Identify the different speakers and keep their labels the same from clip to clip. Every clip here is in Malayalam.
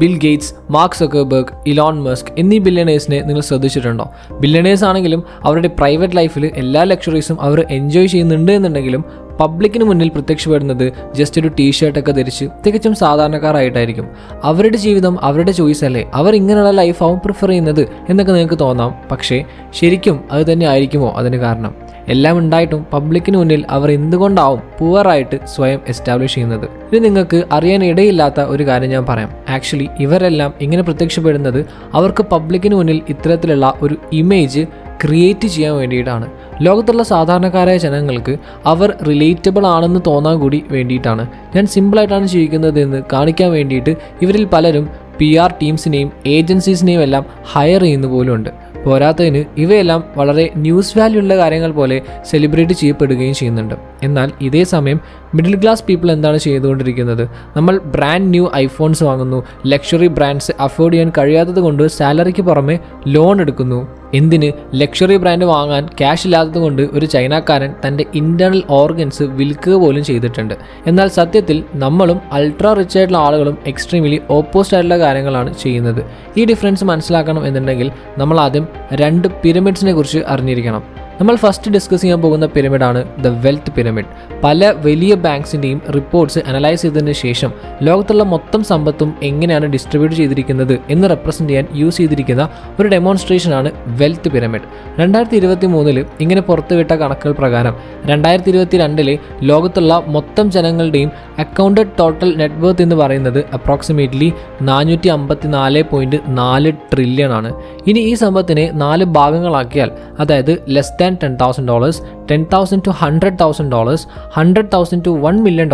Speaker 1: Bill Gates, mark Zuckerberg, Elon Musk എന്നീ ബില്യണേഴ്സിനെ നിങ്ങൾ ശ്രദ്ധിച്ചിട്ടുണ്ടോ? ബില്യണേഴ്സ് ആണെങ്കിലും അവരുടെ പ്രൈവറ്റ് ലൈഫിൽ എല്ലാ ലക്ഷറീസും അവർ എൻജോയ് ചെയ്യുന്നുണ്ട് എന്നുണ്ടെങ്കിലും പബ്ലിക്കിന് മുന്നിൽ പ്രത്യക്ഷപ്പെടുന്നത് ജസ്റ്റ് ഒരു ടീഷർട്ടൊക്കെ ധരിച്ച് തികച്ചും സാധാരണക്കാരായിട്ടായിരിക്കും. അവരുടെ ജീവിതം അവരുടെ ചോയ്സ് അല്ലേ, അവർ ഇങ്ങനെയുള്ള ലൈഫാവും പ്രിഫർ ചെയ്യുന്നത് എന്നൊക്കെ നിങ്ങൾക്ക് തോന്നാം. പക്ഷേ ശരിക്കും അത് തന്നെ ആയിരിക്കുമോ അതിന് കാരണം? എല്ലാം ഉണ്ടായിട്ടും പബ്ലിക്കിന് മുന്നിൽ അവർ എന്തുകൊണ്ടാവും പുവറായിട്ട് സ്വയം എസ്റ്റാബ്ലിഷ് ചെയ്യുന്നത്? ഇത് നിങ്ങൾക്ക് അറിയാൻ ഇടയില്ലാത്ത ഒരു കാര്യം ഞാൻ പറയാം. ആക്ച്വലി ഇവരെല്ലാം ഇങ്ങനെ പ്രത്യക്ഷപ്പെടുന്നത് അവർക്ക് പബ്ലിക്കിന് മുന്നിൽ ഇത്തരത്തിലുള്ള ഒരു ഇമേജ് ക്രിയേറ്റ് ചെയ്യാൻ വേണ്ടിയിട്ടാണ്. ലോകത്തുള്ള സാധാരണക്കാരായ ജനങ്ങൾക്ക് അവർ റിലേറ്റബിൾ ആണെന്ന് തോന്നാൻ കൂടി വേണ്ടിയിട്ടാണ്. ഞാൻ സിമ്പിളായിട്ടാണ് ജീവിക്കുന്നത് എന്ന് കാണിക്കാൻ വേണ്ടിയിട്ട് ഇവരിൽ പലരും PR ടീംസിനെയും ഏജൻസീസിനെയും എല്ലാം ഹയർ ചെയ്യുന്ന പോലും ഉണ്ട്. പോരാത്തതിന് ഇവയെല്ലാം വളരെ ന്യൂസ് വാല്യൂ ഉള്ള കാര്യങ്ങൾ പോലെ സെലിബ്രേറ്റ് ചെയ്യപ്പെടുകയും ചെയ്യുന്നുണ്ട്. എന്നാൽ ഇതേ സമയം മിഡിൽ ക്ലാസ് പീപ്പിൾ എന്താണ് ചെയ്തുകൊണ്ടിരിക്കുന്നത്? നമ്മൾ ബ്രാൻഡ് ന്യൂ ഐഫോൺസ് വാങ്ങുന്നു, ലക്ഷറി ബ്രാൻഡ്സ് അഫോർഡ് ചെയ്യാൻ കഴിയാത്തത് കൊണ്ട് സാലറിക്ക് പുറമെ ലോൺ എടുക്കുന്നു. എന്തിന്? ലക്ഷറി ബ്രാൻഡ് വാങ്ങാൻ ക്യാഷ് ഇല്ലാത്തത് കൊണ്ട് ഒരു ചൈനക്കാരൻ തൻ്റെ ഇൻറ്റേർണൽ ഓർഗൻസ് വിൽക്കുക പോലും ചെയ്തിട്ടുണ്ട്. എന്നാൽ സത്യത്തിൽ നമ്മളും അൾട്രാ റിച്ച് ആയിട്ടുള്ള ആളുകളും എക്സ്ട്രീംലി ഓപ്പോസിറ്റ് ആയിട്ടുള്ള കാര്യങ്ങളാണ് ചെയ്യുന്നത്. ഈ ഡിഫറൻസ് മനസ്സിലാക്കണം എന്നുണ്ടെങ്കിൽ നമ്മൾ ആദ്യം 2 പിരമിഡ്സിനെ കുറിച്ച് അറിഞ്ഞിരിക്കണം. നമ്മൾ ഫസ്റ്റ് ഡിസ്കസ് ചെയ്യാൻ പോകുന്ന പിരമിഡാണ് ദ വെൽത്ത് പിരമിഡ്. പല വലിയ ബാങ്ക്സിൻ്റെയും റിപ്പോർട്ട്സ് അനലൈസ് ചെയ്തതിന് ശേഷം ലോകത്തുള്ള മൊത്തം സമ്പത്തും എങ്ങനെയാണ് ഡിസ്ട്രിബ്യൂട്ട് ചെയ്തിരിക്കുന്നത് എന്ന് റെപ്രസെൻറ്റ് ചെയ്യാൻ യൂസ് ചെയ്തിരിക്കുന്ന ഒരു ഡെമോൺസ്ട്രേഷനാണ് വെൽത്ത് പിരമിഡ്. 2023 ഇങ്ങനെ പുറത്തുവിട്ട കണക്കുകൾ പ്രകാരം 2022 ലോകത്തുള്ള മൊത്തം ജനങ്ങളുടെയും അക്കൗണ്ടഡ് ടോട്ടൽ നെറ്റ് വർത്ത് എന്ന് പറയുന്നത് അപ്രോക്സിമേറ്റ്ലി 454.4 ട്രില്യൺ ആണ്. ഇനി ഈ സമ്പത്തിനെ 4 ഭാഗങ്ങളാക്കിയാൽ, അതായത് less than $10,000, $10,000 to $100,000, $100,000 to $1 million,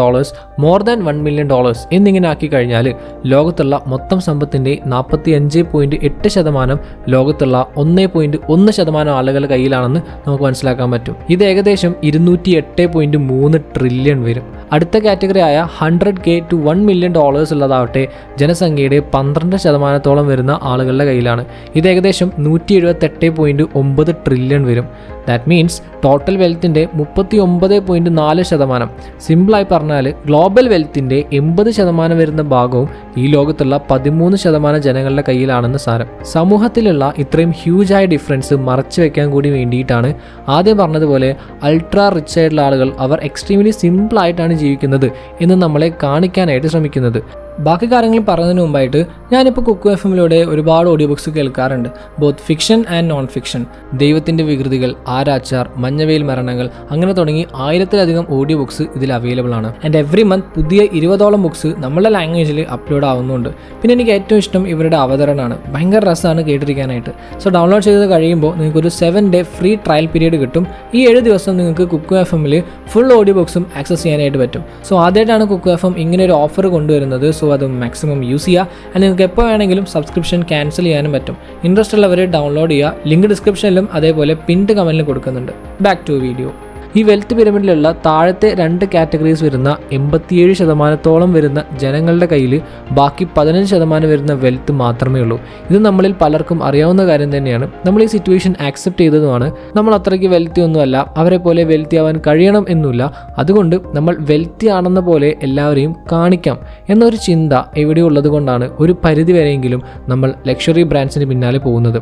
Speaker 1: more than $1 million എന്നിങ്ങനെ ആക്കി കഴിഞ്ഞാൽ ലോകത്തുള്ള മൊത്തം സമ്പത്തിൻ്റെ 45.8% ലോകത്തുള്ള 1.1% ആളുകളുടെ കയ്യിലാണെന്ന് നമുക്ക് മനസ്സിലാക്കാൻ പറ്റും. ഇത് ഏകദേശം 208.3 ട്രില്യൺ വരും. അടുത്ത കാറ്റഗറി ആയ 100K to $1 million ഉള്ളതാവട്ടെ ജനസംഖ്യയുടെ 12% വരുന്ന ആളുകളുടെ കയ്യിലാണ്. ഇത് ഏകദേശം 178.9 ട്രില്യൺ വരും. ദാറ്റ് മീൻസ് ടോട്ടൽ വെൽത്തിൻ്റെ 39.4%. സിമ്പിളായി പറഞ്ഞാൽ ഗ്ലോബൽ വെൽത്തിൻ്റെ 80% വരുന്ന ഭാഗവും ഈ ലോകത്തുള്ള 13% ജനങ്ങളുടെ കയ്യിലാണെന്ന് സാരം. സമൂഹത്തിലുള്ള ഇത്രയും ഹ്യൂജായ ഡിഫറൻസ് മറച്ചു വെക്കാൻ കൂടി വേണ്ടിയിട്ടാണ് ആദ്യം പറഞ്ഞതുപോലെ അൾട്രാ റിച്ച് ആയിട്ടുള്ള ആളുകൾ അവർ എക്സ്ട്രീംലി സിമ്പിളായിട്ടാണ് ജീവിക്കുന്നത് എന്ന് നമ്മളെ കാണിക്കാനായിട്ട് ശ്രമിക്കുന്നത്. ബാക്കി കാര്യങ്ങൾ പറയുന്നതിന് മുമ്പായിട്ട് ഞാനിപ്പോൾ കുക്കു FM-ലൂടെ ഒരുപാട് ഓഡിയോ ബുക്സ് കേൾക്കാറുണ്ട്. Both fiction and non fiction. ദൈവത്തിൻ്റെ വികൃതികൾ, ആരാച്ചാർ, മഞ്ഞവെയിൽ മരണങ്ങൾ, അങ്ങനെ തുടങ്ങി 1000-ലധികം ഓഡിയോ ബുക്സ് ഇതിൽ അവൈലബിൾ ആണ്. ആൻഡ് എവറി മന്ത് പുതിയ 20ഓളം ബുക്സ് നമ്മളുടെ ലാംഗ്വേജിൽ അപ്ലോഡ് ആവുന്നുണ്ട്. പിന്നെ എനിക്ക് ഏറ്റവും ഇഷ്ടം ഇവരുടെ അവതരണമാണ്. ഭയങ്കര രസമാണ് കേട്ടിരിക്കാനായിട്ട്. സോ ഡൗൺലോഡ് ചെയ്ത് കഴിയുമ്പോൾ നിങ്ങൾക്കൊരു 7 ഡേ ഫ്രീ ട്രയൽ പീരീഡ് കിട്ടും. ഈ 7 ദിവസം നിങ്ങൾക്ക് കുക്കു FM-ൽ ഫുൾ ഓഡിയോ ബുക്സും ആക്സസ് ചെയ്യാനായിട്ട് പറ്റും. സോ ആദ്യമായിട്ടാണ് കുക്കു FM ഇങ്ങനെ ഒരു ഓഫർ കൊണ്ടുവരുന്നത്. സോ അത് മാക്സിമം യൂസ് ചെയ്യുക. ആൻഡ് നിങ്ങൾക്ക് എപ്പോൾ വേണമെങ്കിലും സബ്സ്ക്രിപ്ഷൻ ക്യാൻസൽ ചെയ്യാനും പറ്റും. ഇൻട്രസ്റ്റ് ഉള്ളവർ ഡൗൺലോഡ് ചെയ്യുക. ലിങ്ക് ഡിസ്ക്രിപ്ഷനിലും അതേപോലെ പിൻഡ് കമൻറ്റിലും കൊടുക്കുന്നുണ്ട്. Back to video. ഈ വെൽത്ത് പിരമിഡിലുള്ള താഴത്തെ 2 കാറ്റഗറീസ് വരുന്ന 87% വരുന്ന ജനങ്ങളുടെ കയ്യിൽ ബാക്കി 15% വരുന്ന വെൽത്ത് മാത്രമേ ഉള്ളൂ. ഇത് നമ്മളിൽ പലർക്കും അറിയാവുന്ന കാര്യം തന്നെയാണ്. നമ്മൾ ഈ സിറ്റുവേഷൻ ആക്സെപ്റ്റ് ചെയ്തതുമാണ്. നമ്മൾ അത്രയ്ക്ക് വെൽത്തി ഒന്നുമല്ല, അവരെ പോലെ വെൽത്തി ആവാൻ കഴിയണം എന്നില്ല. അതുകൊണ്ട് നമ്മൾ വെൽത്തി ആണെന്ന പോലെ എല്ലാവരെയും കാണിക്കാം എന്നൊരു ചിന്ത എവിടെ ഉള്ളത് കൊണ്ടാണ് ഒരു പരിധി വരെയെങ്കിലും നമ്മൾ ലക്ഷറി ബ്രാൻഡ്സിന് പിന്നാലെ പോകുന്നത്.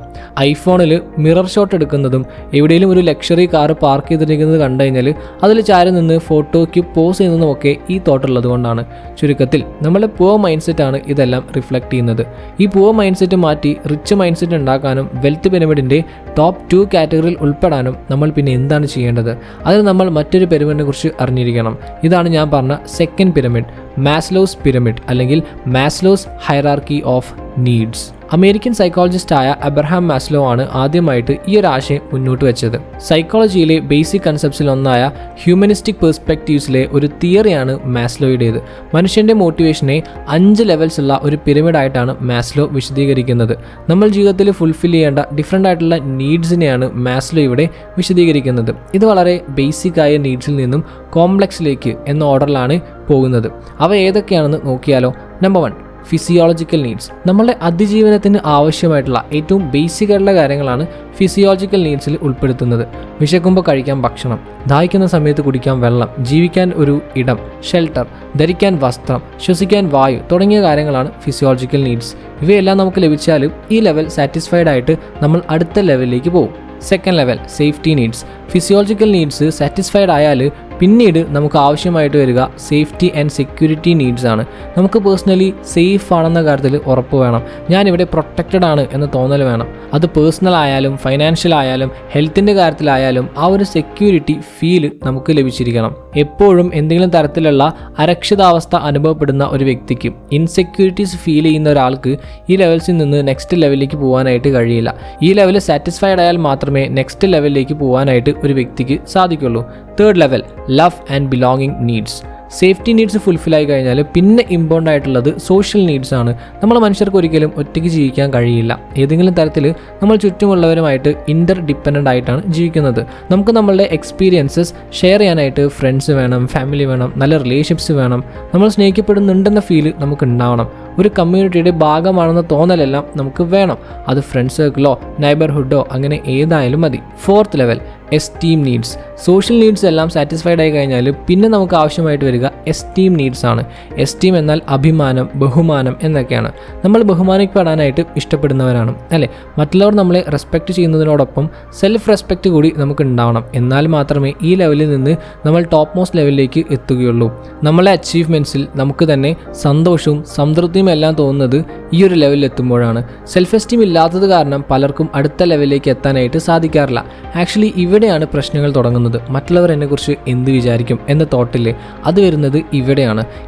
Speaker 1: ഐഫോണിൽ മിറർ ഷോട്ട് എടുക്കുന്നതും എവിടെയെങ്കിലും ഒരു ലക്ഷറി കാർ പാർക്ക് ചെയ്തിരിക്കുന്നത് കഴിഞ്ഞാൽ അതിൽ ചാരി നിന്ന് ഫോട്ടോയ്ക്ക് പോസ് ചെയ്യുന്നതുമൊക്കെ ഈ തോട്ടുള്ളത് കൊണ്ടാണ്. ചുരുക്കത്തിൽ നമ്മുടെ പുവർ മൈൻഡ് സെറ്റാണ് ഇതെല്ലാം റിഫ്ലക്റ്റ് ചെയ്യുന്നത്. ഈ പുവർ മൈൻഡ് സെറ്റ് മാറ്റി റിച്ച് മൈൻഡ് സെറ്റ് ഉണ്ടാക്കാനും വെൽത്ത് പിരമിഡിൻ്റെ ടോപ്പ് 2 കാറ്റഗറിയിൽ ഉൾപ്പെടാനും നമ്മൾ പിന്നെ എന്താണ് ചെയ്യേണ്ടത്? അതിന് നമ്മൾ മറ്റൊരു പിരമിഡിനെ കുറിച്ച് അറിഞ്ഞിരിക്കണം. ഇതാണ് ഞാൻ പറഞ്ഞ സെക്കൻഡ് പിരമിഡ്, മാസ്ലോസ് പിരമിഡ് അല്ലെങ്കിൽ Maslow's hierarchy of needs. American സൈക്കോളജിസ്റ്റായ അബ്രഹാം മാസ്ലോ ആണ് ആദ്യമായിട്ട് ഈ ഒരു ആശയം മുന്നോട്ട് വെച്ചത്. സൈക്കോളജിയിലെ ബേസിക് കൺസെപ്റ്റ്സിൽ ഒന്നായ ഹ്യൂമനിസ്റ്റിക് പെർസ്പെക്റ്റീവ്സിലെ ഒരു തിയറിയാണ് മാസ്ലോയുടേത്. മനുഷ്യൻ്റെ മോട്ടിവേഷനെ 5 ലെവൽസ് ഉള്ള ഒരു പിരമിഡായിട്ടാണ് മാസ്ലോ വിശദീകരിക്കുന്നത്. നമ്മൾ ജീവിതത്തിൽ ഫുൾഫിൽ ചെയ്യേണ്ട ഡിഫറെൻ്റ് ആയിട്ടുള്ള നീഡ്സിനെയാണ് മാസ്ലോ ഇവിടെ വിശദീകരിക്കുന്നത്. ഇത് വളരെ ബേസിക് ആയ നീഡ്സിൽ നിന്നും കോംപ്ലക്സിലേക്ക് എന്ന ഓർഡറിലാണ് പോകുന്നത്. അവ ഏതൊക്കെയാണെന്ന് നോക്കിയാലോ. Number 1, physiological needs. നമ്മളുടെ അതിജീവനത്തിന് ആവശ്യമായിട്ടുള്ള ഏറ്റവും ബേസിക് ആയിട്ടുള്ള കാര്യങ്ങളാണ് ഫിസിയോളജിക്കൽ നീഡ്സിൽ ഉൾപ്പെടുത്തുന്നത്. വിശക്കുമ്പോൾ കഴിക്കാൻ ഭക്ഷണം, ദാഹിക്കുന്ന സമയത്ത് കുടിക്കാൻ വെള്ളം, ജീവിക്കാൻ ഒരു ഇടം, ഷെൽട്ടർ, ധരിക്കാൻ വസ്ത്രം, ശ്വസിക്കാൻ വായു തുടങ്ങിയ കാര്യങ്ങളാണ് ഫിസിയോളജിക്കൽ നീഡ്സ്. ഇവയെല്ലാം നമുക്ക് ലഭിച്ചാലും ഈ ലെവൽ സാറ്റിസ്ഫൈഡ് ആയിട്ട് നമ്മൾ അടുത്ത ലെവലിലേക്ക് പോകും. Second level safety needs. Physiological needs satisfied ആയാൽ പിന്നീട് നമുക്ക് ആവശ്യമായിട്ട് വരിക സേഫ്റ്റി ആൻഡ് സെക്യൂരിറ്റി നീഡ്സ് ആണ്. നമുക്ക് പേഴ്സണലി സേഫ് ആണെന്ന കാര്യത്തിൽ ഉറപ്പ് വേണം. ഞാനിവിടെ പ്രൊട്ടക്റ്റഡ് ആണ് എന്ന തോന്നൽ വേണം. അത് പേഴ്സണൽ ആയാലും ഫൈനാൻഷ്യൽ ആയാലും ഹെൽത്തിൻ്റെ കാര്യത്തിലായാലും ആ ഒരു സെക്യൂരിറ്റി ഫീൽ നമുക്ക് ലഭിച്ചിരിക്കണം. എപ്പോഴും എന്തെങ്കിലും തരത്തിലുള്ള അരക്ഷിതാവസ്ഥ അനുഭവപ്പെടുന്ന ഒരു വ്യക്തിക്ക്, ഇൻസെക്യൂരിറ്റീസ് ഫീൽ ചെയ്യുന്ന ഒരാൾക്ക് ഈ ലെവൽസിൽ നിന്ന് നെക്സ്റ്റ് ലെവലിലേക്ക് പോകാനായിട്ട് കഴിയില്ല. ഈ ലെവൽ സാറ്റിസ്ഫൈഡ് ആയാൽ മാത്രമേ നെക്സ്റ്റ് ലെവലിലേക്ക് പോകാനായിട്ട് ഒരു വ്യക്തിക്ക് സാധിക്കുള്ളൂ. Third level love and belonging needs. Safety needs fulfil ആയി കഴിഞ്ഞാൽ പിന്നെ ഇമ്പോർട്ടൻ്റ് ആയിട്ടുള്ളത് സോഷ്യൽ നീഡ്സ് ആണ്. നമ്മൾ മനുഷ്യർക്ക് ഒരിക്കലും ഒറ്റയ്ക്ക് ജീവിക്കാൻ കഴിയില്ല. ഏതെങ്കിലും തരത്തിൽ നമ്മൾ ചുറ്റുമുള്ളവരുമായിട്ട് ഇൻ്റർ ഡിപ്പെൻഡൻ്റ് ആയിട്ടാണ് ജീവിക്കുന്നത്. നമുക്ക് നമ്മളുടെ എക്സ്പീരിയൻസസ് ഷെയർ ചെയ്യാനായിട്ട് ഫ്രണ്ട്സ് വേണം, ഫാമിലി വേണം, നല്ല റിലേഷൻഷിപ്സ് വേണം. നമ്മൾ സ്നേഹിക്കപ്പെടുന്നുണ്ടെന്ന ഫീല് നമുക്ക് ഉണ്ടാവണം. ഒരു കമ്മ്യൂണിറ്റിയുടെ ഭാഗമാണെന്ന തോന്നലെല്ലാം നമുക്ക് വേണം. അത് ഫ്രണ്ട് സർക്കിളോ നൈബർഹുഡോ അങ്ങനെ ഏതായാലും മതി. Fourth level esteem needs. Social needs എല്ലാം സാറ്റിസ്ഫൈഡ് ആയി കഴിഞ്ഞാൽ പിന്നെ നമുക്ക് ആവശ്യമായിട്ട് വരിക എസ്റ്റീം നീഡ്സ് ആണ്. എസ്റ്റീം എന്നാൽ അഭിമാനം, ബഹുമാനം എന്നൊക്കെയാണ്. നമ്മൾ ബഹുമാനിക്കപ്പെടാനായിട്ട് ഇഷ്ടപ്പെടുന്നവരാണ് അല്ലേ? മറ്റുള്ളവർ നമ്മളെ റെസ്പെക്റ്റ് ചെയ്യുന്നതിനോടൊപ്പം സെൽഫ് റെസ്പെക്റ്റ് കൂടി നമുക്ക് ഉണ്ടാവണം. എന്നാൽ മാത്രമേ ഈ ലെവലിൽ നിന്ന് നമ്മൾ ടോപ്പ് മോസ്റ്റ് ലെവലിലേക്ക് എത്തുകയുള്ളൂ. നമ്മളെ അച്ചീവ്മെൻറ്റ്സിൽ നമുക്ക് തന്നെ സന്തോഷവും സംതൃപ്തിയും എല്ലാം തോന്നുന്നത് ഈ ഒരു ലെവലിൽ എത്തുമ്പോഴാണ്. സെൽഫ് എസ്റ്റീം ഇല്ലാത്തത് കാരണം പലർക്കും അടുത്ത ലെവലിലേക്ക് എത്താനായിട്ട് സാധിക്കാറില്ല. ആക്ച്വലി ഇവിടെയാണ് പ്രശ്നങ്ങൾ തുടങ്ങുന്നത്. മറ്റുള്ളവർ എന്നെക്കുറിച്ച് എന്ത് വിചാരിക്കും എന്ന തോട്ടില്ലേ, അത് വരുന്നത്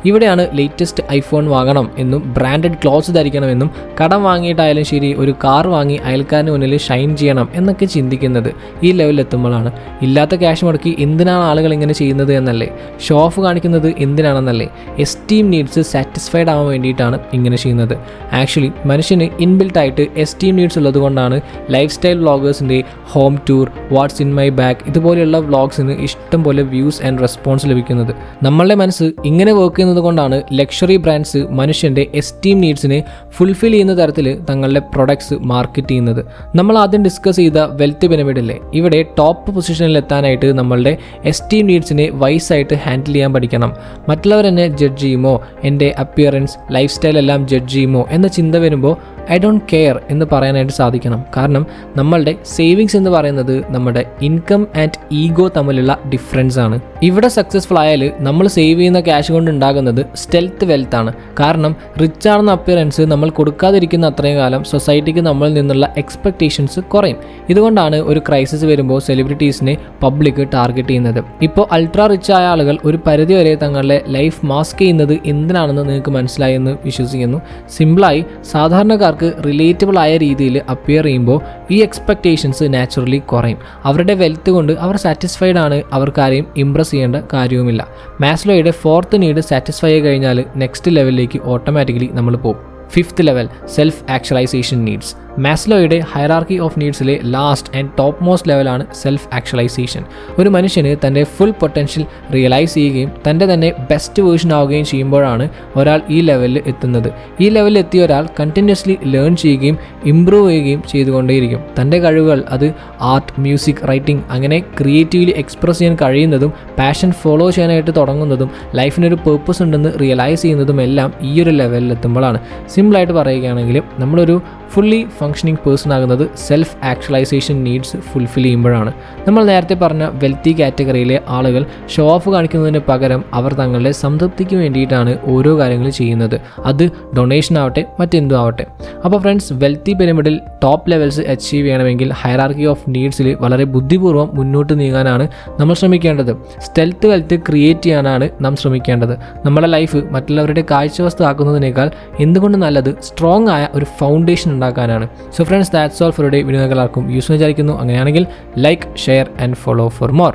Speaker 1: ഇവിടെയാണ് ലെയ്റ്റസ്റ്റ് ഐഫോൺ വാങ്ങണം എന്നും ബ്രാൻഡഡ് ക്ലോത്ത്സ് ധരിക്കണമെന്നും കടം വാങ്ങിയിട്ടായാലും ശരി ഒരു കാർ വാങ്ങി അയൽക്കാരന് മുന്നിൽ ഷൈൻ ചെയ്യണം എന്നൊക്കെ ചിന്തിക്കുന്നത് ഈ ലെവലിൽ എത്തുമ്പോഴാണ്. ഇല്ലാത്ത ക്യാഷ് മുടക്കി എന്തിനാണ് ആളുകൾ ഇങ്ങനെ ചെയ്യുന്നത് എന്നല്ലേ, ഷോ ഓഫ് കാണിക്കുന്നത് എന്തിനാണെന്നല്ലേ. എസ്റ്റീം നീഡ്സ് സാറ്റിസ്ഫൈഡ് ആവാൻ വേണ്ടിയിട്ടാണ് ഇങ്ങനെ ചെയ്യുന്നത്. ആക്ച്വലി മനുഷ്യന് ഇൻബിൽട്ട് ആയിട്ട് എസ്റ്റീം നീഡ്സ് ഉള്ളത് കൊണ്ടാണ് ലൈഫ് സ്റ്റൈൽ വ്ളോഗേഴ്സിൻ്റെ home tour, what's in my bag ഇതുപോലെയുള്ള വ്ളോഗ്സിന് ഇഷ്ടം പോലെ വ്യൂസ് ആൻഡ് റെസ്പോൺസ് ലഭിക്കുന്നത്. നമ്മളുടെ മനസ്സ് ഇങ്ങനെ വർക്ക് ചെയ്യുന്നത് കൊണ്ടാണ് ലക്ഷറി ബ്രാൻഡ്സ് മനുഷ്യൻ്റെ എസ്റ്റീം നീഡ്സിനെ ഫുൾഫിൽ ചെയ്യുന്ന തരത്തിൽ തങ്ങളുടെ പ്രൊഡക്ട്സ് മാർക്കറ്റ് ചെയ്യുന്നത്. നമ്മൾ ആദ്യം ഡിസ്കസ് ചെയ്ത വെൽത്ത് പിരമിഡില്ലേ, ഇവിടെ ടോപ്പ് പൊസിഷനിൽ എത്താനായിട്ട് നമ്മളുടെ എസ്റ്റീം നീഡ്സിനെ വൈസായിട്ട് ഹാൻഡിൽ ചെയ്യാൻ പഠിക്കണം. മറ്റുള്ളവർ എന്നെ ജഡ്ജ് ചെയ്യുമോ, എൻ്റെ അപ്പിയറൻസ് ലൈഫ് സ്റ്റൈൽ എല്ലാം ജഡ്ജ് ചെയ്യുമോ എന്ന ചിന്ത വരുമ്പോൾ ഐ ഡോണ്ട് കെയർ എന്ന് പറയാനായിട്ട് സാധിക്കണം. കാരണം നമ്മളുടെ സേവിങ്സ് എന്ന് പറയുന്നത് നമ്മുടെ ഇൻകം ആൻഡ് ഈഗോ തമ്മിലുള്ള ഡിഫറൻസ് ആണ്. ഇവിടെ സക്സസ്ഫുൾ ആയാൽ നമ്മൾ സേവ് ചെയ്യുന്ന ക്യാഷ് കൊണ്ട് ഉണ്ടാകുന്നത് സ്റ്റെൽത്ത് വെൽത്ത് ആണ്. കാരണം റിച്ച് ആണെന്ന അപ്പിയറൻസ് നമ്മൾ കൊടുക്കാതിരിക്കുന്ന അത്രയും കാലം സൊസൈറ്റിക്ക് നമ്മളിൽ നിന്നുള്ള എക്സ്പെക്ടേഷൻസ് കുറയും. ഇതുകൊണ്ടാണ് ഒരു ക്രൈസിസ് വരുമ്പോൾ സെലിബ്രിറ്റീസിനെ പബ്ലിക് ടാർഗറ്റ് ചെയ്യുന്നത്. ഇപ്പോൾ അൾട്രാ റിച്ച് ആയ ആളുകൾ ഒരു പരിധിവരെ തങ്ങളുടെ ലൈഫ് മാസ്ക് ചെയ്യുന്നത് എന്തിനാണെന്ന് നിങ്ങൾക്ക് മനസ്സിലായി എന്ന് വിശ്വസിക്കുന്നു. സിമ്പിളായി സാധാരണക്കാർക്ക് റിലേറ്റബിൾ ആയ രീതിയിൽ അപ്പിയർ ചെയ്യുമ്പോൾ ഈ എക്സ്പെക്ടേഷൻസ് നാച്ചുറലി കുറയും. അവരുടെ വെൽത്ത് കൊണ്ട് അവർ സാറ്റിസ്ഫൈഡ് ആണ്, അവർക്കാരെയും ഇംപ്രസ് ചെയ്യേണ്ട കാര്യവുമില്ല. മാസ്ലോയുടെ ഫോർത്ത് നീഡ് സാറ്റിസ്ഫൈ ആയി കഴിഞ്ഞാൽ നെക്സ്റ്റ് ലെവലിലേക്ക് ഓട്ടോമാറ്റിക്കലി നമ്മൾ പോകും. Fifth level self actualisation needs. മാസ്ലോയുടെ ഹൈറാർക്കി ഓഫ് നീഡ്സിലെ ലാസ്റ്റ് ആൻഡ് ടോപ്പ് മോസ്റ്റ് ലെവലാണ് സെൽഫ് ആക്ച്വലൈസേഷൻ. ഒരു മനുഷ്യന് തൻ്റെ ഫുൾ പൊട്ടൻഷ്യൽ റിയലൈസ് ചെയ്യുകയും തൻ്റെ തന്നെ ബെസ്റ്റ് വേർഷൻ ആവുകയും ചെയ്യുമ്പോഴാണ് ഒരാൾ ഈ ലെവലിൽ എത്തുന്നത്. ഈ ലെവലിൽ എത്തിയ ഒരാൾ കണ്ടിന്യൂസ്ലി ലേൺ ചെയ്യുകയും ഇംപ്രൂവ് ചെയ്യുകയും ചെയ്തുകൊണ്ടേയിരിക്കും. തൻ്റെ കഴിവുകൾ അത് ആർട്ട്, മ്യൂസിക്, റൈറ്റിംഗ് അങ്ങനെ ക്രിയേറ്റീവ്ലി എക്സ്പ്രസ് ചെയ്യാൻ കഴിയുന്നതും പാഷൻ ഫോളോ ചെയ്യാനായിട്ട് തുടങ്ങുന്നതും ലൈഫിനൊരു പേർപ്പസ് ഉണ്ടെന്ന് റിയലൈസ് ചെയ്യുന്നതും എല്ലാം ഈ ഒരു ലെവലിൽ എത്തുമ്പോഴാണ്. സിമ്പിളായിട്ട് പറയുകയാണെങ്കിൽ നമ്മളൊരു ഫുള്ളി ഫങ്ഷനിങ് പേഴ്സൺ ആകുന്നത് സെൽഫ് ആക്ച്വലൈസേഷൻ നീഡ്സ് ഫുൾഫിൽ ചെയ്യുമ്പോഴാണ്. നമ്മൾ നേരത്തെ പറഞ്ഞ വെൽത്തി കാറ്റഗറിയിലെ ആളുകൾ ഷോ ഓഫ് കാണിക്കുന്നതിന് പകരം അവർ തങ്ങളുടെ സംതൃപ്തിക്ക് വേണ്ടിയിട്ടാണ് ഓരോ കാര്യങ്ങൾ ചെയ്യുന്നത്. അത് ഡൊണേഷൻ ആവട്ടെ മറ്റെന്തും ആവട്ടെ. അപ്പോൾ ഫ്രണ്ട്സ്, വെൽത്തി പിരമിഡിൽ ടോപ്പ് ലെവൽസ് അച്ചീവ് ചെയ്യണമെങ്കിൽ ഹൈറാർക്കി ഓഫ് നീഡ്സിൽ വളരെ ബുദ്ധിപൂർവ്വം മുന്നോട്ട് നീങ്ങാനാണ് നമ്മൾ ശ്രമിക്കേണ്ടത്. സ്റ്റെൽത്ത് വെൽത്ത് ക്രിയേറ്റ് ചെയ്യാനാണ് നാം ശ്രമിക്കേണ്ടത്. നമ്മുടെ ലൈഫ് മറ്റുള്ളവരുടെ കാഴ്ചവസ്തു ആക്കുന്നതിനേക്കാൾ എന്തുകൊണ്ട് നല്ലത് സ്ട്രോങ് ആയ ഒരു ഫൗണ്ടേഷൻ ഉണ്ടാക്കാനാണ്. So friends, that's all for today. Video എല്ലാവർക്കും യൂസ് വിചാരിക്കുന്നു. അങ്ങനെയാണെങ്കിൽ like, share and follow for more.